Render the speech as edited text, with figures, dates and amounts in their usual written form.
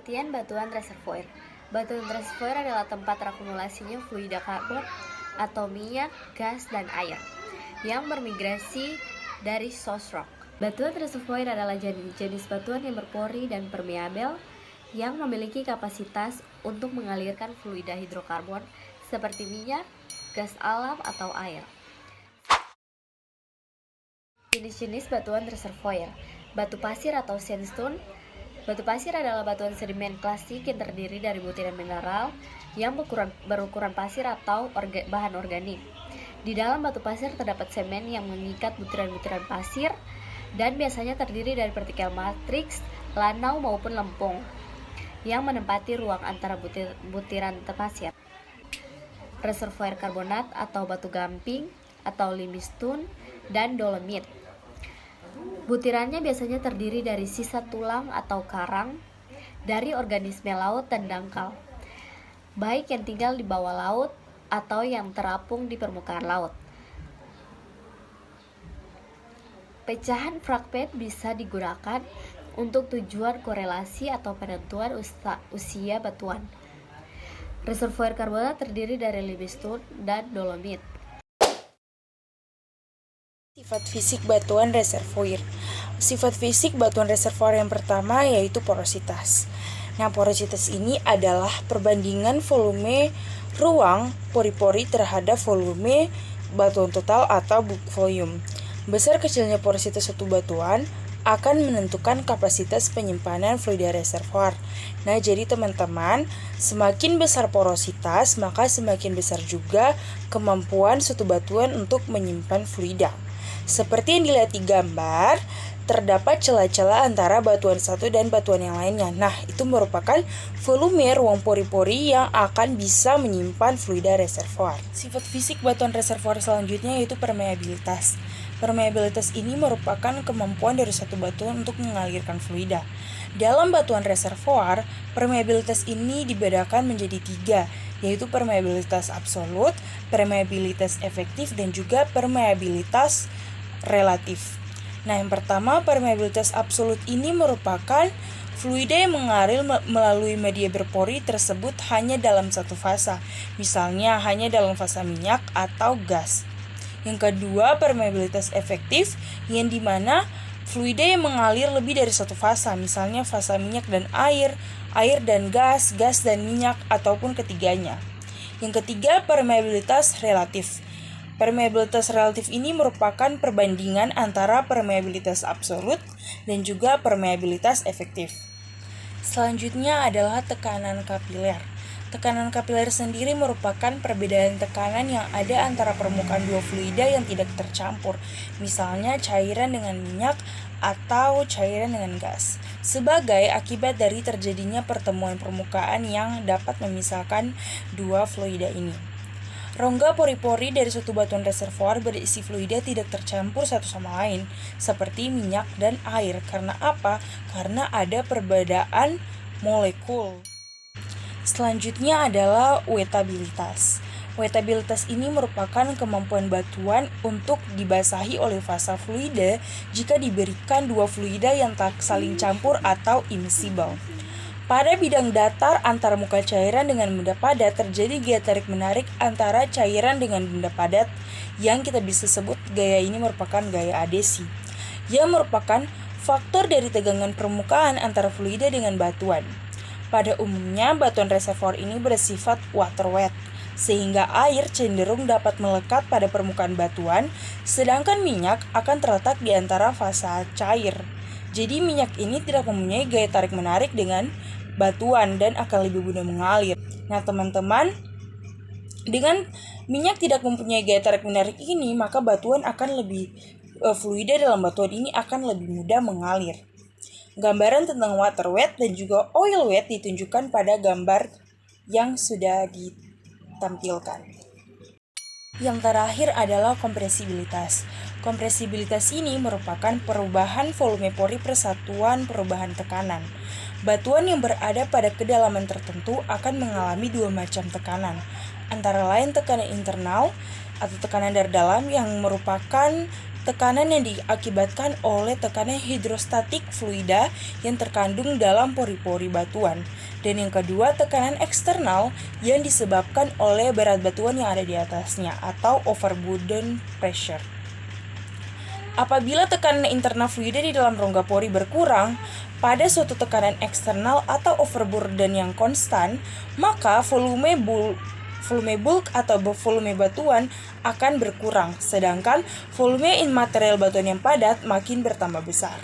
Pengertian batuan reservoir. Batuan reservoir adalah tempat terakumulasinya fluida karbon atau minyak, gas, dan air yang bermigrasi dari source rock. Batuan reservoir adalah jenis batuan yang berpori dan permeabel yang memiliki kapasitas untuk mengalirkan fluida hidrokarbon seperti minyak, gas alam, atau air. Jenis-jenis batuan reservoir. Batu pasir atau sandstone. Batu pasir adalah batuan sedimen klasik yang terdiri dari butiran mineral yang berukuran pasir atau bahan organik. Di dalam batu pasir terdapat semen yang mengikat butiran-butiran pasir dan biasanya terdiri dari partikel matriks, lanau maupun lempung yang menempati ruang antara butiran pasir. Reservoir karbonat atau batu gamping atau limestone dan dolomit. Butirannya biasanya terdiri dari sisa tulang atau karang dari organisme laut dan dangkal, baik yang tinggal di bawah laut atau yang terapung di permukaan laut. Pecahan fragmen bisa digunakan untuk tujuan korelasi atau penentuan usia batuan. Reservoir karbonat terdiri dari limestone dan dolomit. Sifat fisik batuan reservoir. Sifat fisik batuan reservoir yang pertama yaitu porositas. Nah, porositas ini adalah perbandingan volume ruang pori-pori terhadap volume batuan total atau volume. Besar kecilnya porositas suatu batuan akan menentukan kapasitas penyimpanan fluida reservoir. Nah, jadi teman-teman, semakin besar porositas, maka semakin besar juga kemampuan suatu batuan untuk menyimpan fluida. Seperti yang dilihat di gambar, terdapat celah-celah antara batuan satu dan batuan yang lainnya. Nah, itu merupakan volume ruang pori-pori yang akan bisa menyimpan fluida reservoir. Sifat fisik batuan reservoir selanjutnya yaitu permeabilitas. Permeabilitas ini merupakan kemampuan dari satu batuan untuk mengalirkan fluida. Dalam batuan reservoir, permeabilitas ini dibedakan menjadi 3, yaitu permeabilitas absolut, permeabilitas efektif, dan juga permeabilitas relatif. Nah, yang pertama, permeabilitas absolut ini merupakan fluida yang mengalir melalui media berpori tersebut hanya dalam satu fasa, misalnya hanya dalam fasa minyak atau gas. Yang kedua, permeabilitas efektif, yang dimana fluida yang mengalir lebih dari satu fasa, misalnya fasa minyak dan air, air dan gas, gas dan minyak, ataupun ketiganya. Yang ketiga, permeabilitas relatif. Permeabilitas relatif ini merupakan perbandingan antara permeabilitas absolut dan juga permeabilitas efektif. Selanjutnya adalah tekanan kapiler. Tekanan kapiler sendiri merupakan perbedaan tekanan yang ada antara permukaan dua fluida yang tidak tercampur, misalnya cairan dengan minyak atau cairan dengan gas, sebagai akibat dari terjadinya pertemuan permukaan yang dapat memisahkan dua fluida ini. Rongga pori-pori dari suatu batuan reservoir berisi fluida tidak tercampur satu sama lain, seperti minyak dan air. Karena apa? Karena ada perbedaan molekul. Selanjutnya adalah wetabilitas. Wetabilitas ini merupakan kemampuan batuan untuk dibasahi oleh fasa fluida jika diberikan dua fluida yang tak saling campur atau immiscible. Pada bidang datar antara muka cairan dengan benda padat terjadi gaya tarik-menarik antara cairan dengan benda padat yang kita bisa sebut gaya ini merupakan gaya adesi, yang merupakan faktor dari tegangan permukaan antara fluida dengan batuan. Pada umumnya, batuan reservoir ini bersifat water wet, sehingga air cenderung dapat melekat pada permukaan batuan, sedangkan minyak akan terletak di antara fasa cair. Jadi minyak ini tidak mempunyai gaya tarik-menarik dengan batuan dan akan lebih mudah mengalir. Nah, teman-teman, dengan minyak tidak mempunyai gaya tarik-menarik ini, maka batuan akan lebih fluida dalam batuan ini akan lebih mudah mengalir. Gambaran tentang water wet dan juga oil wet ditunjukkan pada gambar yang sudah ditampilkan. Yang terakhir adalah kompresibilitas. Kompresibilitas ini merupakan perubahan volume pori persatuan perubahan tekanan. Batuan yang berada pada kedalaman tertentu akan mengalami dua macam tekanan, antara lain tekanan internal atau tekanan dari dalam yang merupakan tekanan yang diakibatkan oleh tekanan hidrostatik fluida yang terkandung dalam pori-pori batuan. Dan yang kedua, tekanan eksternal yang disebabkan oleh berat batuan yang ada di atasnya atau overburden pressure. Apabila tekanan internal fluida di dalam rongga pori berkurang pada suatu tekanan eksternal atau overburden yang konstan, maka volume bulk atau volume batuan akan berkurang, sedangkan volume material batuan yang padat makin bertambah besar.